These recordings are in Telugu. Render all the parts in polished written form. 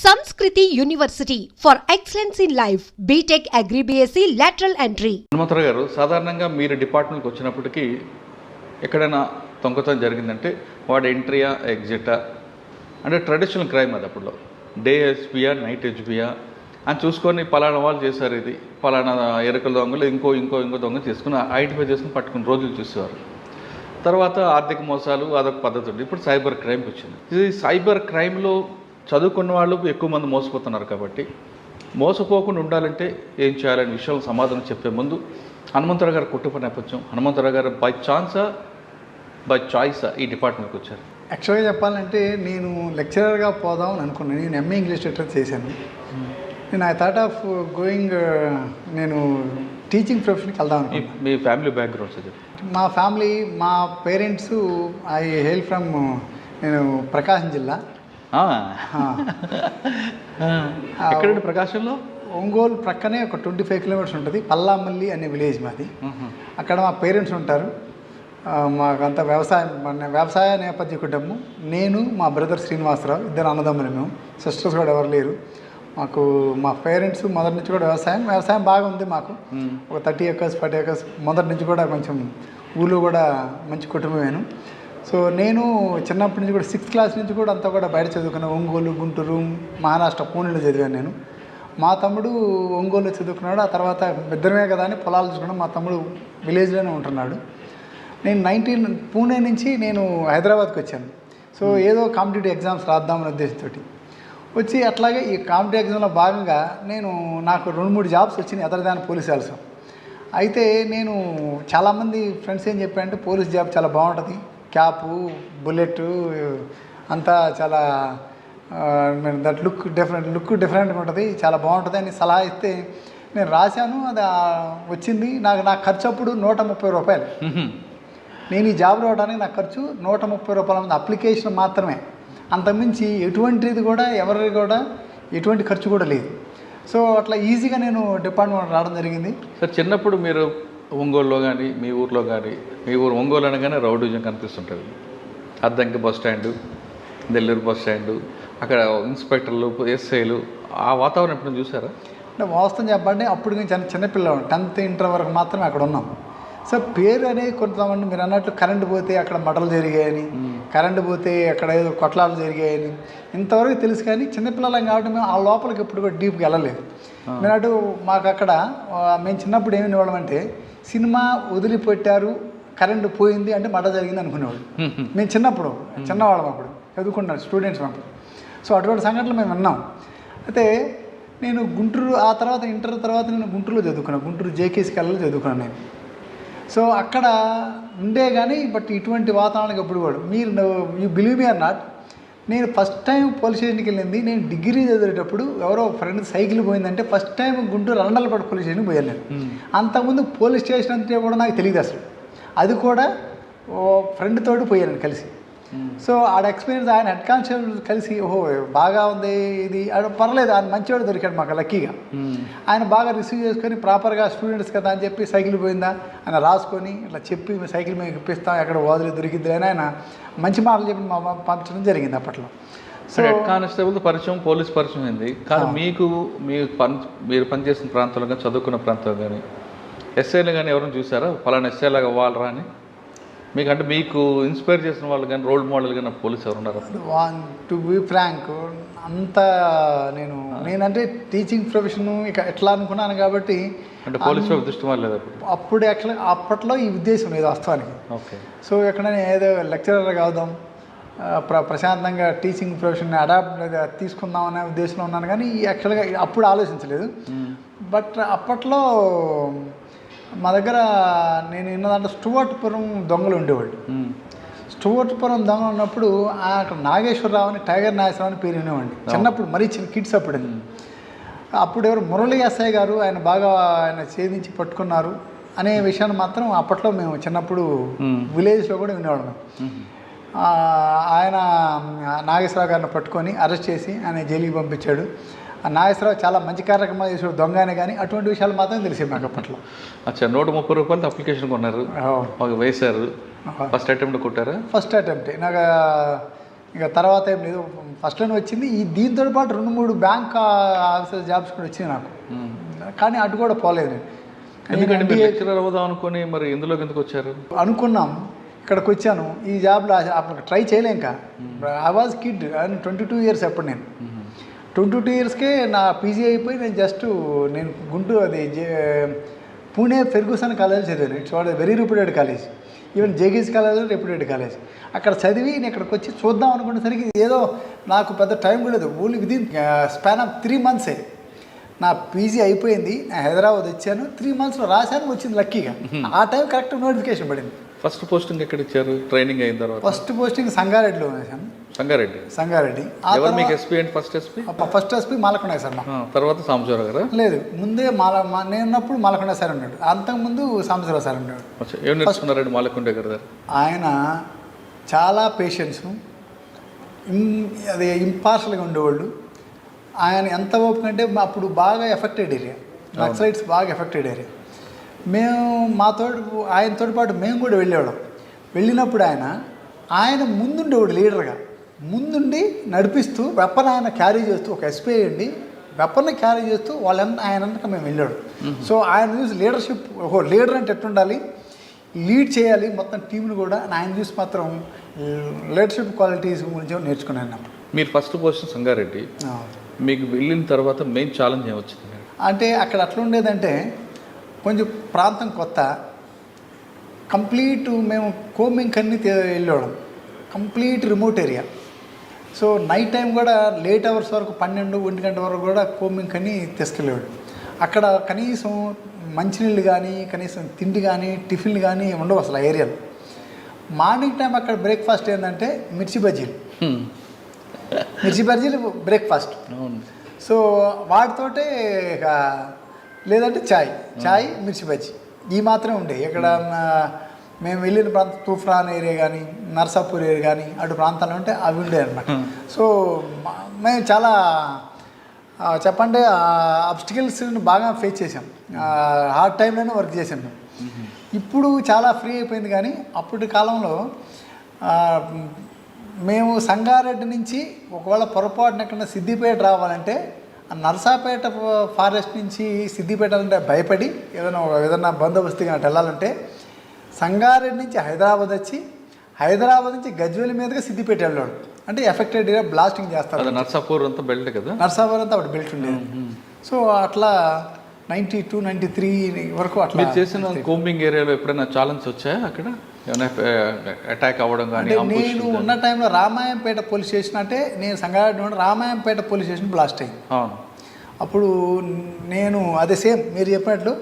Sanskriti University for Excellence in Life, BTech Agri BSc Lateral Entry. Hanumantharao గారు, సాధారణంగా మీరు డిపార్ట్మెంట్కి వచ్చినప్పటికీ ఎక్కడైనా దొంగతనం జరిగిందంటే వాడు ఎంట్రీయా ఎగ్జిటా అంటే ట్రెడిషనల్ క్రైమ్ అది అప్పుడులో డే హెచ్పియా నైట్ హెచ్పియా అని చూసుకొని పలానా వాళ్ళు చేశారు, ఇది పలానా ఎరుకల దొంగలు ఇంకో దొంగ చేసుకుని ఐడెంటిఫై చేసుకుని పట్టుకుని రోజులు చూసేవారు. తర్వాత ఆర్థిక మోసాలు అదొక పద్ధతి ఉంది. ఇప్పుడు సైబర్ క్రైమ్కి వచ్చింది. ఇది సైబర్ క్రైమ్లో చదువుకున్న వాళ్ళు ఎక్కువ మంది మోసపోతున్నారు. కాబట్టి మోసపోకుండా ఉండాలంటే ఏం చేయాలనే విషయం సమాధానం చెప్పే ముందు హనుమంతరావు గారు కుటుంబ నేపథ్యం, హనుమంతరావు గారు బై ఛాన్సా బై చాయిసా ఈ డిపార్ట్మెంట్కి వచ్చారు? యాక్చువల్గా చెప్పాలంటే నేను లెక్చరర్గా పోదామని అనుకున్నాను. నేను ఎంఏ ఇంగ్లీష్ లిటరేచర్ చేశాను. నేను ఐ థాట్ ఆఫ్ గోయింగ్ నేను టీచింగ్ ప్రొఫెషన్కి వెళ్దాం అనుకున్నాను. మీ ఫ్యామిలీ బ్యాక్గ్రౌండ్స్ అది? మా ఫ్యామిలీ, మా పేరెంట్స్ ఐ హెయిల్ ఫ్రమ్ నేను ప్రకాశం జిల్లా. ఎక్కడండి ప్రకాశంలో? ఒంగోలు ప్రక్కనే ఒక 25 కిలోమీటర్స్ ఉంటుంది. పల్లామల్లి అనే విలేజ్ మాది. అక్కడ మా పేరెంట్స్ ఉంటారు. మాకంతా వ్యవసాయ నేపథ్య కుటుంబం. నేను, మా బ్రదర్ శ్రీనివాసరావు, ఇద్దరు అన్నదమ్ములు. మేము సిస్టర్స్ కూడా ఎవరు లేరు మాకు. మా పేరెంట్స్ మొదటి నుంచి కూడా వ్యవసాయం బాగా ఉంది మాకు. ఒక 30 acres 40 acres మొదటి నుంచి కూడా కొంచెం ఊళ్ళో కూడా మంచి కుటుంబమేను. సో నేను చిన్నప్పటి నుంచి కూడా 6th క్లాస్ నుంచి కూడా అంతా కూడా బయట చదువుకున్నాను. ఒంగోలు, గుంటూరు, మహారాష్ట్ర, పూణేలో చదివాను నేను. మా తమ్ముడు ఒంగోలులో చదువుకున్నాడు. ఆ తర్వాత ఇద్దరమే కదా అని పొలాలు చూసుకున్నాడు. మా తమ్ముడు విలేజ్లోనే ఉంటున్నాడు. నేను పూణే నుంచి నేను హైదరాబాద్కి వచ్చాను. సో ఏదో కాంపిటేటివ్ ఎగ్జామ్స్ రాద్దామనే ఉద్దేశంతో వచ్చి అట్లాగే ఈ కాంపిటేటివ్ ఎగ్జామ్లో భాగంగా నాకు 2-3 జాబ్స్ వచ్చినాయి అదర్ దాన్ పోలీస్ ఆల్సో. అయితే నేను చాలామంది ఫ్రెండ్స్ ఏం చెప్పారంటే పోలీస్ జాబ్ చాలా బాగుంటుంది, క్యాపు, బుల్లెట్ అంతా చాలా దట్ లుక్ డిఫరెంట్గా ఉంటుంది, చాలా బాగుంటుంది అని సలహా ఇస్తే నేను రాశాను. అది వచ్చింది. నా ఖర్చు అప్పుడు 130 రూపాయలు. నేను ఈ జాబ్ రావడానికి నా ఖర్చు 130 రూపాయల మంది అప్లికేషన్ మాత్రమే. అంతకుమించి ఎటువంటిది కూడా ఎవరికి కూడా ఎటువంటి ఖర్చు కూడా లేదు. సో అట్లా ఈజీగా నేను డిపార్ట్మెంట్ రావడం జరిగింది. సార్, చిన్నప్పుడు మీరు ఒంగోలులో కానీ మీ ఊర్లో కానీ, మీ ఊరు ఒంగోలు అనగానే రౌడీజం కనిపిస్తుంటుంది. Addanki bus stand, Nellore bus stand, అక్కడ ఇన్స్పెక్టర్లు, ఎస్ఐలు, ఆ వాతావరణం ఎప్పుడు చూసారా? అంటే వాస్తవం చెప్పండి, అప్పుడు నేను చిన్నపిల్లలు 10th ఇంటర్ వరకు మాత్రమే అక్కడ ఉన్నాం. సో పేరు అనేది కొంతమంది మీరు అన్నట్లు కరెంటు పోతే అక్కడ మటలు జరిగాయని, కరెంటు పోతే అక్కడ ఏదో కొట్లాటలు జరిగాయని ఇంతవరకు తెలుసు. కానీ చిన్నపిల్లలం కాబట్టి మేము ఆ లోపలికి ఎప్పుడు కూడా డీప్గా వెళ్ళలేదు. మీరు అటు మాకు అక్కడ మేము చిన్నప్పుడు ఏమి వినేవాళ్ళం అంటే సినిమా వదిలిపెట్టారు, కరెంటు పోయింది అంటే మట జరిగింది అనుకునేవాళ్ళు. మేము చిన్నవాళ్ళం అప్పుడు చదువుకున్నాం, స్టూడెంట్స్ అప్పుడు. సో అటువంటి సంఘటనలు మేము విన్నాం. అయితే నేను గుంటూరు, ఆ తర్వాత ఇంటర్ తర్వాత నేను గుంటూరులో చదువుకున్నాను. గుంటూరు జేకేసీ కళలో చదువుకున్నాను నేను. సో అక్కడ ఉండే కానీ బట్ ఇటువంటి వాతావరణానికి ఎప్పుడు కూడా you believe me or not, నేను ఫస్ట్ టైం పోలీస్ స్టేషన్కి వెళ్ళింది నేను డిగ్రీ చదివేటప్పుడు. ఎవరో ఫ్రెండ్ సైకిల్ పోయిందంటే first time Guntur Randalapadu police స్టేషన్కి పోయాను నేను. అంతకుముందు పోలీస్ స్టేషన్ అంటే కూడా నాకు తెలియదు అసలు. అది కూడా ఫ్రెండ్ తోటి పోయాను కలిసి. సో ఆడ ఎక్స్పీరియన్స్, ఆయన హెడ్ కానిస్టేబుల్ కలిసి ఓహో బాగా ఉంది ఇది పర్లేదు, ఆయన మంచివాడు దొరికాడు మాకు లక్కీగా. ఆయన బాగా రిసీవ్ చేసుకొని ప్రాపర్గా స్టూడెంట్స్ కదా అని చెప్పి సైకిల్ పోయిందా ఆయన రాసుకొని ఇట్లా చెప్పి సైకిల్ మీద ఇప్పిస్తాం, ఎక్కడ వదిలి దొరికిద్ది అని ఆయన మంచి మాటలు చెప్పి పంపించడం జరిగింది అప్పట్లో. సో హెడ్ కానిస్టేబుల్ పరిచయం, పోలీస్ పరిచయం అయింది. కానీ మీరు పనిచేసిన ప్రాంతంలో కానీ చదువుకున్న ప్రాంతంలో కానీ ఎస్ఐలు కానీ ఎవరైనా చూసారా ఫలానా ఎస్ఐలాగా అవ్వాలరా అని? మీకంటే మీకు ఇన్స్పైర్ చేసిన వాళ్ళు కానీ రోల్ మోడల్ కానీ పోలీస్ ఎవరు ఉన్నారు? టు బీ ఫ్రాంక్ అంతా నేనంటే టీచింగ్ ప్రొఫెషన్ ఇక ఎట్లా అనుకున్నాను కాబట్టి అంటే పోలీస్ దృష్టి లేదు అప్పుడు. అప్పట్లో ఈ ఉద్దేశం లేదు వాస్తవానికి. ఓకే. సో ఎక్కడైనా ఏదో లెక్చరర్ కావదాం, ప్రశాంతంగా టీచింగ్ ప్రొఫెషన్ అడాప్ట్ తీసుకుందాం అనే ఉద్దేశంలో ఉన్నాను. కానీ యాక్చువల్గా అప్పుడు ఆలోచించలేదు. బట్ అప్పట్లో మా దగ్గర నేను విన్నదంటే స్టూవర్ట్పురం దొంగలు ఉండేవాళ్ళు. స్టూవర్ట్పురం దొంగలు ఉన్నప్పుడు అక్కడ నాగేశ్వరరావు అని, టైగర్ నాగేశ్వరరావు అని పేరు వినేవాడిని చిన్నప్పుడు, మరీ చిన్న కిడ్స్ అప్పుడు ఎవరు మురళీ ఎస్ఐ గారు ఆయన ఛేదించి పట్టుకున్నారు అనే విషయాన్ని మాత్రం అప్పట్లో మేము చిన్నప్పుడు విలేజ్లో కూడా వినేవాళ్ళం. ఆయన నాగేశ్వరరావు గారిని పట్టుకొని అరెస్ట్ చేసి ఆయన జైలుకి పంపించాడు. నాగేశ్వరరావు చాలా మంచి కార్యక్రమాలు చేసాడు దొంగ అని, కానీ అటువంటి విషయాలు మాత్రం తెలిసేది నాకు అప్పట్లో. అచ్చా, 130 రూపాయలతో అప్లికేషన్ కొన్నారు, వేశారు. ఫస్ట్ అటెంప్ట్ కొట్టారా? First attempt. నాకు ఇక తర్వాత ఏం లేదు, ఫస్ట్లోనే వచ్చింది. దీంతో పాటు 2-3 బ్యాంక్ ఆఫీసర్ జాబ్స్ కూడా వచ్చినాయి నాకు, కానీ అటు కూడా పోలేదు నేను. ఎందుకంటే మీరు లెక్చరర్ అవుదాం అనుకుని మరి ఎందులోకి ఎందుకు వచ్చారు? అనుకున్నాం, ఇక్కడికి వచ్చాను. ఈ జాబ్లో అప్పుడు ట్రై చేయలేం ఇంకా. ఐ వాజ్ కిడ్, 22 ఇయర్స్ అప్పుడు నేను. 22 ఇయర్స్కే నా పీజీ అయిపోయి నేను గుంటూరు పూణే ఫెర్గూసన్ కాలేజ్ చదివాను. It's what very reputed college. Even జేగీస్ కాలేజ్ రెప్యూటెడ్ కాలేజ్. అక్కడ చదివి నేను ఇక్కడికి వచ్చి చూద్దాం అనుకునేసరికి ఏదో నాకు పెద్ద టైం కూడా లేదు. ఓన్లీ విదిన్ స్పాన్ ఆఫ్ 3 మంత్సే నా పీజీ అయిపోయింది. నేను హైదరాబాద్ వచ్చాను, 3 మంత్స్లో రాశాను, వచ్చింది లక్కీగా. ఆ టైం కరెక్ట్ నోటిఫికేషన్ పడింది. ఫస్ట్ పోస్టింగ్ ఎక్కడ ఇచ్చారు ట్రైనింగ్ అయిన తర్వాత? ఫస్ట్ పోస్టింగ్ సంగారెడ్డిలో వేసాను. సంగారెడ్డి. ఎవరు మీకు SP and first SP? First SP Malakonda sir. తర్వాత సాంబశివరావు గారా? లేదు, ముందే నేను ఉన్నప్పుడు మాలకొండ సార్ ఉన్నాడు, అంతకుముందు సాంబశివరావు సార్ ఉన్నాడు. ఏం నేర్చుకున్నారండి మాలకొండ గారు? ఆయన చాలా పేషెన్స్, అది ఇంపార్షల్గా ఉండేవాళ్ళు. ఆయన ఎంత ఓపిక అంటే అప్పుడు బాగా ఎఫెక్టెడ్ ఏరియా, నక్సలైట్స్ బాగా ఎఫెక్టెడ్ ఏరియా. ఆయనతో పాటు మేము కూడా వెళ్ళినప్పుడు ఆయన ముందుండేవాడు లీడర్గా, ముందుండి నడిపిస్తూ వెపన్ ఆయన క్యారీ చేస్తూ, ఒక ఎస్పీ అయ్యండి వెపన్ క్యారీ చేస్తూ ఆయన వెనక మేము వెళ్ళాడు. సో ఆయన చూసి లీడర్షిప్, లీడర్ అంటే ఎట్టుండాలి, లీడ్ చేయాలి మొత్తం టీంను కూడా. ఆయన చూసి మాత్రం లీడర్షిప్ క్వాలిటీస్ గురించి నేర్చుకున్నాను. మీరు ఫస్ట్ పొజిషన్ సంగారెడ్డి, మీకు వెళ్ళిన తర్వాత మెయిన్ ఛాలెంజ్ ఏమొచ్చింది? అంటే అక్కడ అట్లా ఉండేదంటే కొంచెం ప్రాంతం కొత్త, కంప్లీట్ మేము కోమింగ్ అన్నీ వెళ్ళేవాళ్ళం, complete remote area. So night time కూడా లేట్ అవర్స్ వరకు 12-1 గంట వరకు కూడా కోమింగ్ అని తీసుకెళ్ళేవాడు. అక్కడ కనీసం మంచినీళ్ళు కానీ, కనీసం తిండి కానీ, టిఫిన్లు కానీ ఉండవు అసలు ఆ ఏరియాలో. మార్నింగ్ టైం అక్కడ బ్రేక్ఫాస్ట్ ఏంటంటే మిర్చి బజ్జీలు బ్రేక్ఫాస్ట్. సో వాటితోటే లేదంటే చాయ్ మిర్చి బజ్జీ ఈ మాత్రమే ఉండే. ఇక్కడ మేము వెళ్ళిన ప్రాంతం తూఫాన్ ఏరియా కానీ, నర్సాపూర్ ఏరియా కానీ అటు ప్రాంతాలు ఉంటే అవి ఉండే అనమాట. సో మేము చాలా చెప్పండి అబ్స్టికల్స్ని బాగా ఫేస్ చేసాం, హార్డ్ టైంలోనే వర్క్ చేసాం మేము. ఇప్పుడు చాలా ఫ్రీ అయిపోయింది, కానీ అప్పటి కాలంలో మేము సంగారెడ్డి నుంచి ఒకవేళ పొరపాటున ఎక్కడన్నా సిద్దిపేట రావాలంటే నర్సాపేట ఫారెస్ట్ నుంచి సిద్దిపేట అంటే భయపడి ఏదైనా బందోబస్తుగా అటు వెళ్ళాలంటే సంగారెడ్డి నుంచి హైదరాబాద్ వచ్చి, హైదరాబాద్ నుంచి గజ్వేల్ మీదుగా సిద్దిపేట వెళ్ళాడు. అంటే ఎఫెక్టెడ్ ఏరియా బ్లాస్టింగ్ చేస్తారు. నర్సాపూర్ అంతా బెల్ట్ కదా, నర్సాపూర్ అంతా అప్పుడు బెల్ట్ ఉండేది. సో అట్లా 92-93 వరకు అట్లా. మీరు చేసిన కోంబింగ్ ఏరియాలో ఎప్పుడైనా ఛాలెంజ్ వచ్చాయా? అక్కడ ఏమైనా అటాక్ అవ్వడం కానీ? నేను ఉన్న టైంలో రామాయంపేట పోలీస్ స్టేషన్, అంటే నేను సంగారెడ్డి నుండి రామాయంపేట పోలీస్ స్టేషన్ బ్లాస్ట్ అయింది. అప్పుడు నేను అదే సేమ్ మీరు చెప్పినట్లు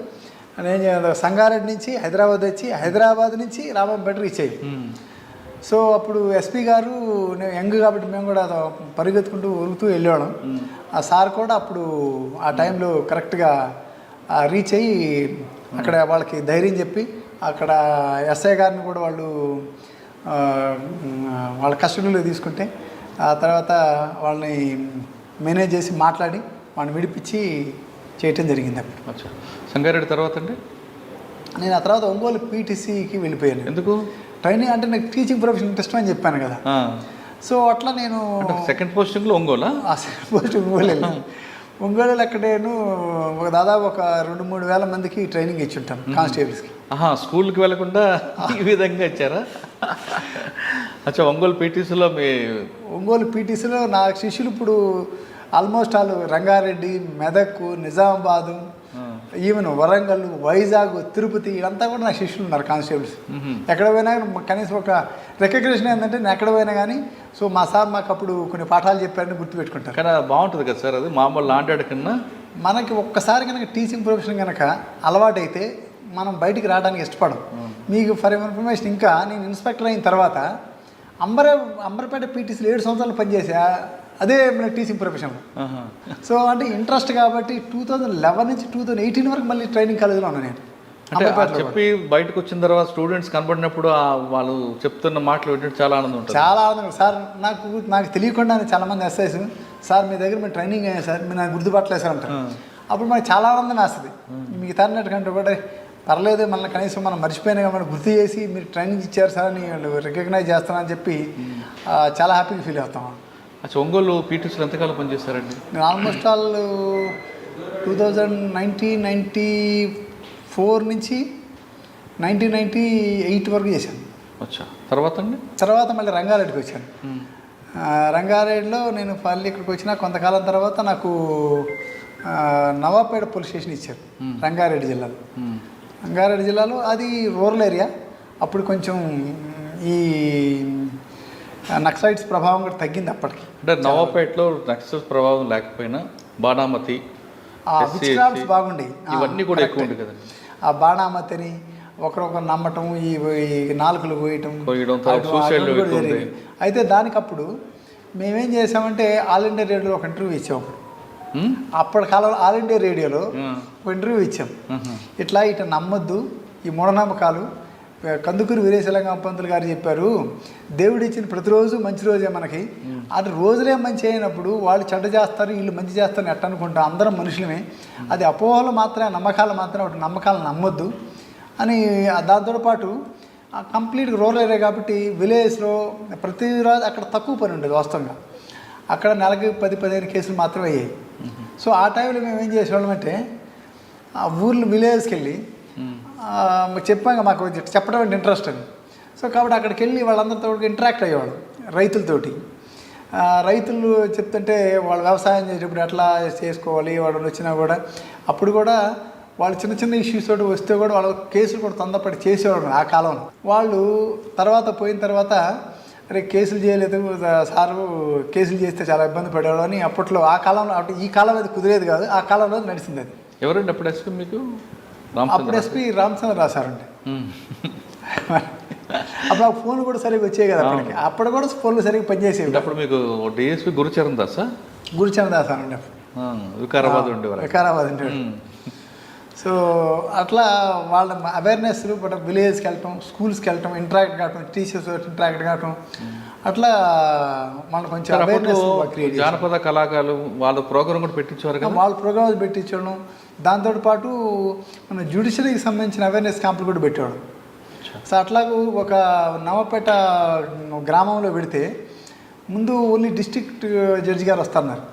నేను సంగారెడ్డి నుంచి హైదరాబాద్ వచ్చి, హైదరాబాద్ నుంచి రామాయంపేట రీచ్ అయ్యి. సో అప్పుడు ఎస్పీ గారు, నేను యంగ్ కాబట్టి మేము కూడా పరిగెత్తుకుంటూ ఉరుకుతూ వెళ్ళేవాళ్ళం. ఆ సార్ కూడా అప్పుడు ఆ టైంలో కరెక్ట్గా రీచ్ అయ్యి అక్కడ వాళ్ళకి ధైర్యం చెప్పి, అక్కడ ఎస్ఐ గారిని కూడా వాళ్ళ కస్టడీలో తీసుకుంటే ఆ తర్వాత వాళ్ళని మేనేజ్ చేసి మాట్లాడి వాళ్ళని విడిపించి చేయటం జరిగింది. అప్పుడు సంగారెడ్డి తర్వాత అండి నేను ఆ తర్వాత ఒంగోలు పీటీసీకి వెళ్ళిపోయాను. ఎందుకు? ట్రైనింగ్ అంటే నాకు టీచింగ్ ప్రొఫెషన్ ఇంట్రెస్ట్ అని చెప్పాను కదా. సో అట్లా నేను సెకండ్ పోస్టింగ్లో ఒంగోలు ఒంగోలు అక్కడ నేను దాదాపు ఒక 2-3 వేల మందికి ట్రైనింగ్ ఇచ్చి ఉంటాను కానిస్టేబుల్స్కి. స్కూల్కి వెళ్ళకుండా ఈ విధంగా ఇచ్చారా? అచ్చా, ఒంగోలు పీటీసీలో నా శిష్యులు ఇప్పుడు ఆల్మోస్ట్ వాళ్ళు రంగారెడ్డి, మెదక్, నిజామాబాదు, ఈవెన్ వరంగల్, వైజాగ్, తిరుపతి ఇదంతా కూడా నా శిష్యులు ఉన్నారు కానిస్టేబుల్స్. ఎక్కడ పోయినా కనీసం ఒక రికగ్నిషన్ ఏంటంటే నేను ఎక్కడ పోయినా కానీ సో మా సార్ మాకు అప్పుడు కొన్ని పాఠాలు చెప్పారని గుర్తుపెట్టుకుంటారు. కానీ బాగుంటుంది కదా సార్, అది మామూలు లాంటి కన్నా మనకి ఒక్కసారి కనుక టీచింగ్ ప్రొఫెషన్ కనుక అలవాటైతే మనం బయటికి రావడానికి ఇష్టపడం. మీకు ఫర్ ఇన్ఫర్మేషన్, ఇంకా నేను ఇన్స్పెక్టర్ అయిన తర్వాత అంబర్పేట పీటీసీలో 7 సంవత్సరాలు పనిచేసా, అదే మన టీచింగ్ ప్రొఫెషన్లో. సో అంటే ఇంట్రెస్ట్ కాబట్టి 2011 నుంచి 2018 వరకు మళ్ళీ ట్రైనింగ్ కాలేజీలో ఉన్నాను నేను. అంటే చెప్పి బయటకు వచ్చిన తర్వాత స్టూడెంట్స్ కనబడినప్పుడు వాళ్ళు చెప్తున్న మాటలు వింటే చాలా ఆనందం ఉంటుంది. చాలా ఆనందం సార్. నాకు తెలియకుండానే చాలామంది ఎస్ఐస్ సార్ మీ దగ్గర మీరు ట్రైనింగ్ అయ్యారు సార్, మీరు నాకు గుర్తుపట్టలేదు సార్ అంటారు. అప్పుడు మనకి చాలా ఆనందం వేస్తుంది. మీకు తరినట్టు కంటే కూడా పర్లేదు మనల్ని కనీసం మనం మర్చిపోయినా కాబట్టి గుర్తు చేసి మీరు ట్రైనింగ్ ఇచ్చారు సార్ అని వాళ్ళు రికగ్నైజ్ చేస్తానని చెప్పి చాలా హ్యాపీగా ఫీల్ అవుతాం. అచ్చా, ఒంగోలు పీటీసీలో ఎంతకాలం పనిచేస్తారండి? నేను ఆల్మోస్ట్ ఆల్ 1994 నుంచి 1998 వరకు చేశాను. అచ్చా, తర్వాత అండి? తర్వాత మళ్ళీ రంగారెడ్డికి వచ్చాను. రంగారెడ్డిలో నేను మళ్ళీ ఇక్కడికి వచ్చిన కొంతకాలం తర్వాత నాకు నవాపేట పోలీస్ స్టేషన్ ఇచ్చారు రంగారెడ్డి జిల్లాలో. రంగారెడ్డి జిల్లాలో అది రూరల్ ఏరియా. అప్పుడు కొంచెం ఈ నక్సలైట్స్ ప్రభావం కూడా తగ్గింది అప్పటికి. అంటే నవాపేటలో నక్సల్ ప్రభావం లేకపోయినా బాణామతి, విచ్క్రాఫ్ట్స్ బాగుండేవి, ఇవన్నీ కూడా ఎక్కువ ఉంది కదండి. ఆ బాణామతిని ఒకరొకరు నమ్మటం, ఈ నాలుకలు కోయటం జరిగింది. అయితే దానికప్పుడు మేమేం చేసామంటే ఆల్ ఇండియా రేడియోలో ఒక ఇంటర్వ్యూ ఇచ్చాం. అప్పటి కాలంలో ఆల్ ఇండియా రేడియోలో ఒక ఇంటర్వ్యూ ఇచ్చాం. ఇట్లా నమ్మొద్దు, ఈ మూఢనమ్మకాలు. కందుకూరి వీరేశలింగం పంతులు గారు చెప్పారు, దేవుడు ఇచ్చిన ప్రతిరోజు మంచి రోజే మనకి. అది రోజులే మంచి అయినప్పుడు వాళ్ళు చెడ్డ చేస్తారు, వీళ్ళు మంచి చేస్తారని ఎట్ట అనుకుంటాం. అందరం మనుషులమే. అది అపోహలు మాత్రమే, నమ్మకాలు మాత్రమే. ఒకటి నమ్మకాలను నమ్మొద్దు అని. దాంతో పాటు కంప్లీట్గా రూరల్ ఏరియా కాబట్టి విలేజ్లో ప్రతిరోజు అక్కడ తక్కువ పని ఉండేది వాస్తవంగా. అక్కడ నెలకి 10-15 కేసులు మాత్రమే అయ్యాయి. సో ఆ టైంలో మేము ఏం చేసేవాళ్ళం అంటే ఆ ఊర్లు విలేజ్కి వెళ్ళి చెప్పాక మాకు చెప్పడం అంటే ఇంట్రెస్ట్ అని. సో కాబట్టి అక్కడికి వెళ్ళి వాళ్ళందరితో ఇంటరాక్ట్ అయ్యేవాడు రైతులతోటి. రైతులు చెప్తుంటే వాళ్ళు వ్యవసాయం చేసేటప్పుడు ఎట్లా చేసుకోవాలి, వాళ్ళు వచ్చినా కూడా అప్పుడు కూడా వాళ్ళు చిన్న చిన్న ఇష్యూస్ తోటి వస్తే కూడా వాళ్ళ కేసులు కూడా తొందరపడి చేసేవాడు ఆ కాలంలో. వాళ్ళు తర్వాత పోయిన తర్వాత అరే కేసులు చేయలేదు సారు, కేసులు చేస్తే చాలా ఇబ్బంది పడేవాడు అని అప్పట్లో ఆ కాలంలో. అటు ఈ కాలం అది కుదిరేది కాదు, ఆ కాలంలో నడిచింది అది. ఎవరండి అప్పుడు ఎస్పీ మీకు? అప్పుడు ఎస్పీ రామచంద్రరావు సార్ ఉంటే. అప్పుడు ఆ ఫోన్ కూడా సరిగ్గా వచ్చాయి కదా అప్పటికి. అప్పుడు కూడా ఫోన్లు సరిగ్గా పనిచేసేవి. అప్పుడు మీకు డిఎస్పీ గురుచరణ్ దాసా? గురుచరణ్ దాస్ అని ఉండే వికారాబాద్ ఉండేవారు. వికారాబాద్ ఉండేవాడు. సో అట్లా వాళ్ళ అవేర్నెస్లు బట్ విలేజ్కి వెళ్ళటం, స్కూల్స్కి వెళ్ళటం, ఇంటరాక్ట్ కావటం, టీచర్స్ ఇంటరాక్ట్ కావటం, అట్లా మనం కొంచెం అవేర్నెస్ క్రియేట్. జానపద కళాకారులు వాళ్ళ ప్రోగ్రామ్ కూడా పెట్టించేవారు కదా. వాళ్ళ ప్రోగ్రామ్స్ పెట్టించడం, దాంతోపాటు మన జ్యుడిషియరీకి సంబంధించిన అవేర్నెస్ క్యాంపులు కూడా పెట్టేవాడు. సో అట్లాగూ ఒక నవపేట గ్రామంలో పెడితే ముందు ఓన్లీ డిస్ట్రిక్ట్ జడ్జి గారు వస్తున్నారు.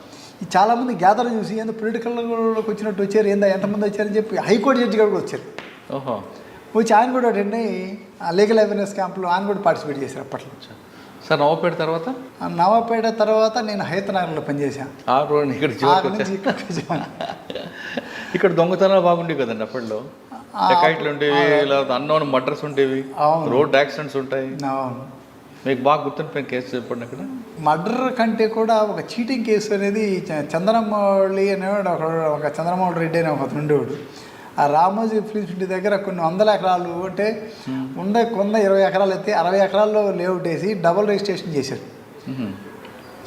చాలామంది గ్యాదర్ చూసి ఏందో పొలిటికల్లోకి వచ్చినట్టు వచ్చారు, ఏందా ఎంతమంది వచ్చారని చెప్పి హైకోర్టు జడ్జి గారు కూడా వచ్చారు. వచ్చి ఆయన కూడా అటెండ్ అయ్యి లీగల్ అవేర్నెస్ క్యాంప్లో ఆయన కూడా పార్టిసిపేట్ చేశారు అప్పట్లో. సార్ నవాపేట తర్వాత? నవాపేట తర్వాత నేను హైతనగర్లో పనిచేశాను. ఇక్కడ దొంగతనాలు బాగుండేవి కదండి అప్పట్లో. డకాయిట్లు ఉండేవి, లేదా అన్నోన్ మర్డర్స్ ఉండేవి, రోడ్ యాక్సిడెంట్స్ ఉంటాయి. మీకు బాగా గుర్తుండిపోయిన కేసు చెప్పండి. అక్కడ మర్డర్ కంటే కూడా ఒక చీటింగ్ కేసు అనేది చంద్రమౌళి అనేవాడు, ఒక చంద్రమౌళి రెడ్డి అనే ఒక ఉండేవాడు. ఆ రామోజీ ఫిలిప్స్ ఇంటి దగ్గర కొన్ని 100 ఎకరాలు అంటే 120 ఎకరాలు అయితే 60 ఎకరాల్లో లేఅవుట్ వేసి డబుల్ రిజిస్ట్రేషన్ చేశాడు.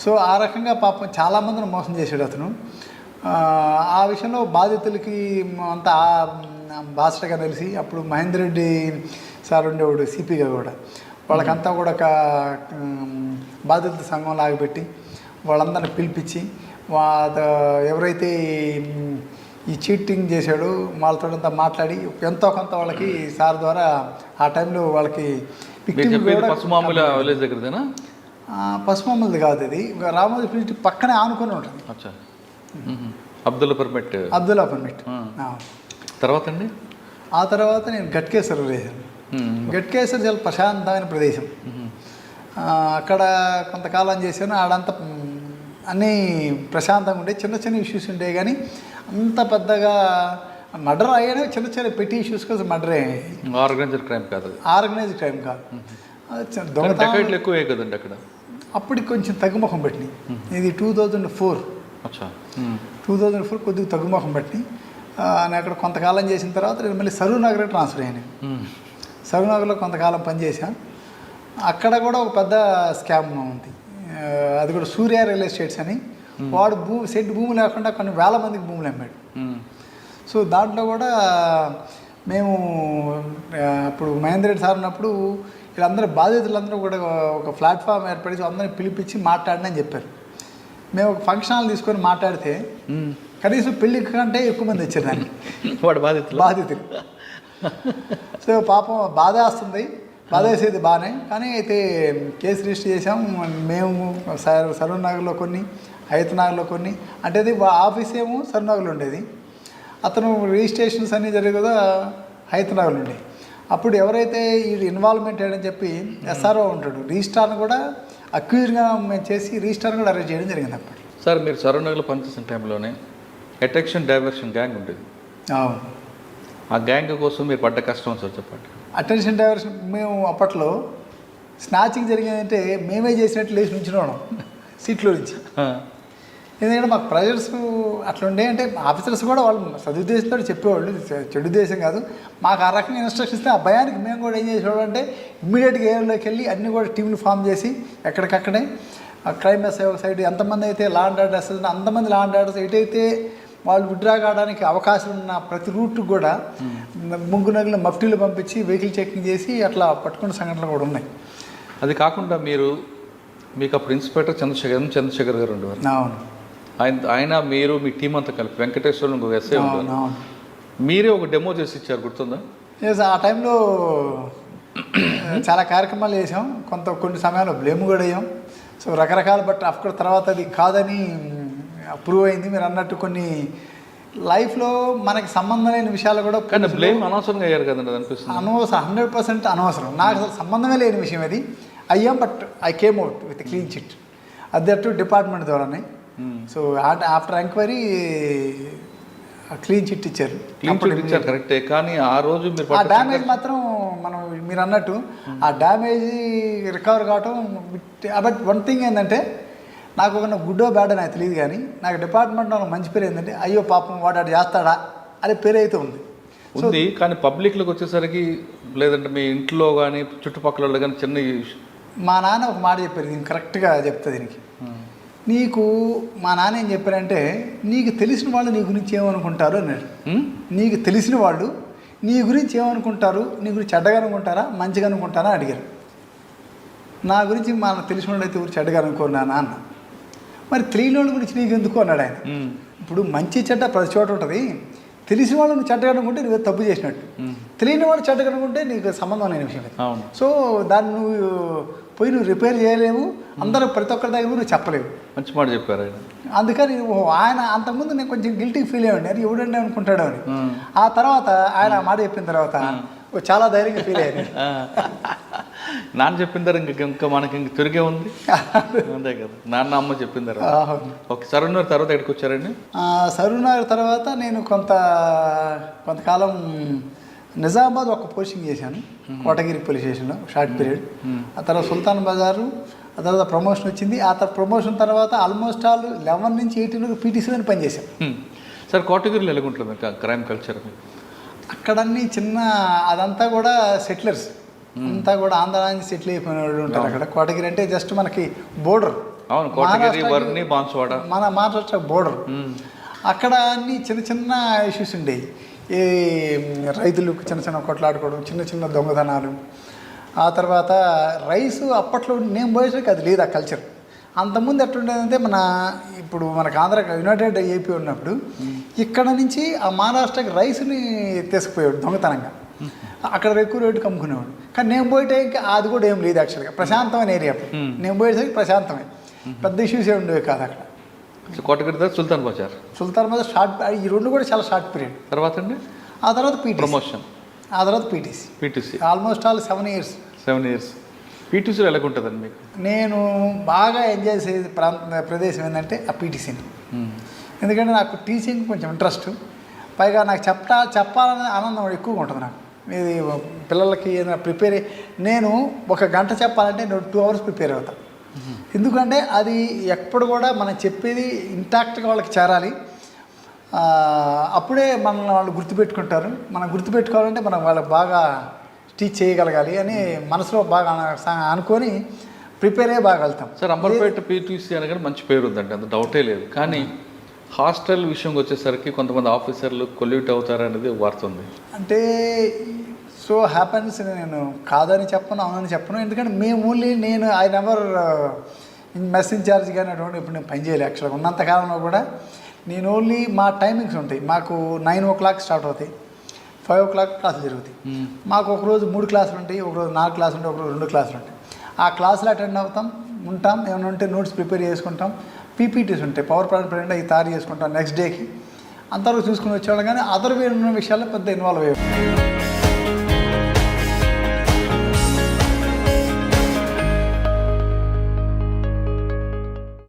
సో ఆ రకంగా పాపం చాలామందిని మోసం చేశాడు అతను. ఆ విషయంలో బాధితులకి అంతా బాసటగా తెలిసి అప్పుడు మహేందర్ రెడ్డి సార్ ఉండేవాడు సిపిగా కూడా. వాళ్ళకంతా కూడా ఒక బాధితుల సంఘం లాగబెట్టి వాళ్ళందరిని పిలిపించి ఎవరైతే ఈ చీటింగ్ చేశాడో వాళ్ళతో అంతా మాట్లాడి ఎంతో కొంత వాళ్ళకి సార్ ద్వారా ఆ టైంలో వాళ్ళకి పసుమమ్మలది కాదు, అది రామోజీ ఫిలిప్స్ పక్కనే ఆనుకొని ఉంటుంది. అబ్దుల్లా పర్మిట్. తర్వాత అండి ఆ తర్వాత నేను గట్కేసర్ వేసాను. గట్కేసర్ చాలా ప్రశాంతమైన ప్రదేశం. అక్కడ కొంతకాలం చేశాను. ఆడంతా అన్నీ ప్రశాంతంగా ఉండే, చిన్న చిన్న ఇష్యూస్ ఉండేవి కానీ అంత పెద్దగా మర్డర్ అయ్యానే చిన్న చిన్న పెట్టి ఇష్యూస్ కోసం మర్డర్ అయ్యాయి. ఆర్గనైజ్డ్ క్రైమ్ కాదు. ఆర్గనైజ్డ్ క్రైమ్ కాదు. దొంగతనాలు ఎక్కువ కదండి అక్కడ. అప్పటికి కొంచెం తగ్గుముఖం పెట్టినాయి. ఇది 2004 కొద్దిగా తగ్గుముఖం పెట్టినాయి. నేను అక్కడ కొంతకాలం చేసిన తర్వాత నేను మళ్ళీ సరూర్ నగర్ ట్రాన్స్ఫర్ అయ్యాను. సరూర్ నగర్లో కొంతకాలం పనిచేశాను. అక్కడ కూడా ఒక పెద్ద స్కామ్ ఉంది. అది కూడా సూర్య రియల్ ఎస్టేట్స్ అని. వాడు సెంట్ భూమి లేకుండా కొన్ని వేల మందికి భూములు అమ్మాడు. సో దాంట్లో కూడా మేము అప్పుడు మహేందర్ రెడ్డి సార్ ఉన్నప్పుడు వీళ్ళందరూ బాధితులందరూ కూడా ఒక ప్లాట్ఫామ్ ఏర్పడి అందరినీ పిలిపించి మాట్లాడనని చెప్పారు. మేము ఒక ఫంక్షన్ హాల్ తీసుకొని మాట్లాడితే కనీసం పెళ్లి కంటే ఎక్కువ మంది వచ్చారు దానికి. వాడు బాధితులు. సో పాపం బాధేస్తుంది, బాధేసేది బాగానే. కానీ అయితే కేసు రిజిస్టర్ చేసాం మేము. సరూర్ నగర్లో కొన్ని, హయత్ నగర్లో కొన్ని. అంటే అది ఆఫీస్ ఏమో సరూర్ నగర్లో ఉండేది, అతను రిజిస్ట్రేషన్స్ అన్నీ జరిగే కదా హయత్ నగర్లో ఉండేది. అప్పుడు ఎవరైతే ఈ ఇన్వాల్వ్మెంట్ అయ్యాడని చెప్పి ఎస్ఆర్ఓ ఉంటాడు, రిజిస్ట్రార్ని కూడా అక్యూజ్గా మేము చేసి రిజిస్ట్రార్ని కూడా అరెస్ట్ చేయడం జరిగింది. అప్పుడు సార్ మీరు సరూర్ నగర్లో పనిచేసిన టైంలోనే అట్రాక్షన్ డైవర్షన్ గ్యాంగ్ ఉండేది. అవును, ఆ గ్యాంగ్ కోసం మీరు పడ్డ కష్టం సార్ చెప్పండి. అటెన్షన్ డైవర్షన్ మేము అప్పట్లో స్నాచింగ్ జరిగిందంటే మేమే చేసినట్టు లేచి నుంచున్నాం సీట్లో నుంచి. ఎందుకంటే మాకు ప్రెజర్స్ అట్లా ఉండే. అంటే ఆఫీసర్స్ కూడా వాళ్ళు సదుద్దేశంతో చెప్పేవాళ్ళు, చెడు ఉద్దేశం కాదు. మాకు ఆ రకంగా ఇన్స్ట్రక్షన్స్ ఇస్తే ఆ భయానికి మేము కూడా ఏం చేసేవాళ్ళు అంటే ఇమ్మీడియట్గా ఏరియాలోకి వెళ్ళి అన్నీ కూడా టీంలు ఫామ్ చేసి ఎక్కడికక్కడే క్రైమ్ ఎస్ఐ ఒక సైడ్ ఎంతమంది అయితే లా అండ్ ఆర్డర్ ఎస్ఐ అంతమంది లా అండ్ ఆర్డర్స్ ఎటైతే వాళ్ళు విత్డ్రా కావడానికి అవకాశం ఉన్న ప్రతి రూట్కి కూడా ముగ్గు నగలు మఫ్టీలు పంపించి వెహికల్ చెకింగ్ చేసి అట్లా పట్టుకున్న సంఘటనలు కూడా ఉన్నాయి. అది కాకుండా మీకు అప్పుడు ఇన్స్పెక్టర్ చంద్రశేఖర్ గారు ఉండేవారు. అవును, ఆయన మీరు మీ టీం అంతా కలిపి వెంకటేశ్వరం ఇంకొక ఎస్ఐ ఉండేవారు. మీరే ఒక డెమో చేసి ఇచ్చారు, గుర్తుందా? ఆ టైంలో చాలా కార్యక్రమాలు చేసాం, కొన్ని సమయాల్లో బ్లేమ్ కూడా అయ్యాం. సో రకరకాల బట్ అఫ్కోర్స్ తర్వాత అది కాదని ప్రూవ్ అయింది. మీరు అన్నట్టు కొన్ని లైఫ్లో మనకి సంబంధం లేని విషయాలు కూడా. కానీ బ్లేమ్ అనవసరంగా అయ్యారు కదండి అనిపిస్తుంది. 100% అనవసరం. నాకు అసలు సంబంధమే లేని విషయం అది అయ్యాం. But I came out with clean chit అదట్టు డిపార్ట్మెంట్ ద్వారానే. So after enquiry clean chit ఇచ్చారు. కరెక్టే, కానీ ఆ రోజు ఆ డ్యామేజ్ మాత్రం మీరు అన్నట్టు ఆ డ్యామేజ్ రికవర్ కావటం. బట్ వన్ థింగ్ ఏంటంటే నాకు ఒక గుడ్డో బ్యాడో నాకు తెలియదు, కానీ నాకు డిపార్ట్మెంట్లో మంచి పేరు ఏంటంటే అయ్యో పాపం వాడు అటు చేస్తాడా అనే పేరు అయితే ఉంది. కానీ పబ్లిక్లోకి వచ్చేసరికి లేదంటే మీ ఇంట్లో కానీ చుట్టుపక్కల వాళ్ళు కానీ చిన్న మా నాన్న ఒక మాట చెప్పారు, దీనికి కరెక్ట్గా చెప్తా దీనికి. నీకు మా నాన్న ఏం చెప్పారంటే నీకు తెలిసిన వాళ్ళు నీ గురించి ఏమనుకుంటారు అన్నాడు. నీకు తెలిసిన వాళ్ళు నీ గురించి ఏమనుకుంటారు, నీ గురించి చెడ్డగా అనుకుంటారా మంచిగా అనుకుంటారా అడిగారు. నా గురించి మన తెలిసిన వాళ్ళు అయితే ఊరు చెడ్డగా అనుకున్నానా అన్న. మరి తెలియని వాళ్ళ గురించి నీకు ఎందుకు అన్నాడు ఆయన. ఇప్పుడు మంచి చెడ్డ ప్రతి చోట ఉంటుంది. తెలిసిన వాళ్ళు నువ్వు చెడ్డగా అనుకుంటే నువ్వు తప్పు చేసినట్టు, తెలియని వాళ్ళు చెడ్డగా అనుకుంటే నీకు సంబంధం లేని విషయం. సో దాన్ని నువ్వు రిపేర్ చేయలేవు, అందరూ ప్రతి ఒక్కరి దగ్గర నువ్వు చెప్పలేవు. మంచి మాట చెప్పారు ఆయన. అందుకని ఆయన అంతకుముందు నేను కొంచెం గిల్టీ ఫీల్ అయ్యండి, అది ఎవడండి అనుకుంటాడు అని. ఆ తర్వాత ఆయన మాట చెప్పిన తర్వాత చాలా ధైర్యంగా ఫీల్ అయ్యాను. నాన్న చెప్పిన తర్వాత ఇంకా మనకి ఇంక తిరిగే ఉంది అంతే కదా. నాన్న అమ్మ చెప్పిన తర్వాత ఓకే. సరూర్ నగర్ తర్వాత ఎక్కడికి వచ్చారండి? సరూర్ నగర్ తర్వాత నేను కొంతకాలం నిజామాబాద్ ఒక పోస్టింగ్ చేశాను, కోటగిరి పోలీస్ స్టేషన్లో షార్ట్ పీరియడ్. ఆ తర్వాత సుల్తాన్ బజారు, ఆ తర్వాత ప్రమోషన్ వచ్చింది. ఆ తర్వాత ప్రమోషన్ తర్వాత ఆల్మోస్ట్ ఆల్ 11 నుంచి 18 వరకు పీటీసీలో పనిచేశాను. సార్ కోటగిరిలో ఎలాగుంటుంది క్రైమ్ కల్చర్? అక్కడన్నీ అదంతా కూడా సెటిలర్స్ అంతా కూడా ఆంధ్ర నుంచి సెటిల్ అయిపోయిన వాళ్ళు ఉంటారు అక్కడ. కోటగిరి అంటే జస్ట్ మనకి బోర్డర్, మన మహారాష్ట్ర బోర్డర్. అక్కడ అన్ని చిన్న ఇష్యూస్ ఉండేవి. ఈ రైతులు చిన్న కొట్లాడుకోవడం, చిన్న దొంగతనాలు. ఆ తర్వాత రైసు అప్పట్లో నేను పోయేసరికి అది లేదు ఆ కల్చర్. అంతకుముందు ఎట్లుండేదంటే ఇప్పుడు మనకు ఆంధ్ర యునైటెడ్ ఏపీ ఉన్నప్పుడు ఇక్కడ నుంచి ఆ మహారాష్ట్రకి రైస్ని తీసుకుపోయాడు దొంగతనంగా, అక్కడ ఎక్కువ రేటుకి అమ్ముకునేవాడు. కానీ నేను పోయేటే ఇంకా అది కూడా ఏం లేదు యాక్చువల్గా, ప్రశాంతమైన ఏరియా. నేను పోయేసరికి ప్రశాంతమే, పెద్ద ఇష్యూస్ ఏ ఉండేవి కాదు అక్కడ. కోటగిరి తర్వాత సుల్తాన్ బజార్ షార్ట్, ఈ రెండు కూడా చాలా షార్ట్ పీరియడ్. తర్వాత అండి ఆ తర్వాత ప్రమోషన్, ఆ తర్వాత పీటీసీ ఆల్మోస్ట్ ఆల్ 7 years. పీటీసీలో ఎలాగుంటుందండి మీకు? నేను బాగా ఎంజాయ్ చేసే ప్రదేశం ఏంటంటే ఆ పీటీసీని. ఎందుకంటే నాకు టీచింగ్ కొంచెం ఇంట్రెస్ట్, పైగా నాకు చెప్పాలనే ఆనందం ఎక్కువగా ఉంటుంది నాకు. ఇది పిల్లలకి ఏదైనా ప్రిపేర్ నేను 1 గంట చెప్పాలంటే నేను 2 hours ప్రిపేర్ అవుతాను. ఎందుకంటే అది ఎప్పుడు కూడా మనం చెప్పేది ఇంటాక్ట్గా వాళ్ళకి చేరాలి. అప్పుడే మనల్ని వాళ్ళు గుర్తుపెట్టుకుంటారు. మనం గుర్తుపెట్టుకోవాలంటే మనం వాళ్ళకి బాగా టీచ్ చేయగలగాలి అని మనసులో బాగా అనుకొని ప్రిపేర్ అయ్యే బాగా వెళ్తాం. సార్ అంబర్పేట పీటీసీ అనగానే మంచి పేరు ఉందండి, అంత డౌటే లేదు. కానీ హాస్టల్ విషయంకి వచ్చేసరికి కొంతమంది ఆఫీసర్లు కొల్యూట్ అవుతారనేది వార్త ఉంది. అంటే సో హ్యాపన్స్, నేను కాదని చెప్పను, అవునని చెప్పను. ఎందుకంటే నేను ఐ నెవర్ మెస్ ఇన్ఛార్జ్ కానీ అటువంటి ఇప్పుడు నేను పనిచేయలేదు. యాక్చువల్గా ఉన్నంతకాలంలో కూడా నేను ఓన్లీ మా టైమింగ్స్ ఉంటాయి. మాకు 9 o'clock స్టార్ట్ అవుతాయి, 5 క్లాసులు జరుగుతాయి. మాకు ఒకరోజు 3 క్లాసులు ఉంటాయి, ఒకరోజు 4 క్లాసులు ఉంటాయి, ఒకరోజు 2 క్లాసులు ఉంటాయి. ఆ క్లాసులు అటెండ్ అవుతాం, ఉంటాం, ఏమైనా ఉంటే నోట్స్ ప్రిపేర్ చేసుకుంటాం, పీపీటీస్ ఉంటాయి, పవర్ పాయింట్ ప్రెజెంట్ అవి తయారు చేసుకుంటాం నెక్స్ట్ డేకి. అంతవరకు చూసుకుని వచ్చేవాళ్ళం, కానీ అదర్ వే ఉన్న విషయాల్లో పెద్ద ఇన్వాల్వ్ అయ్యాం.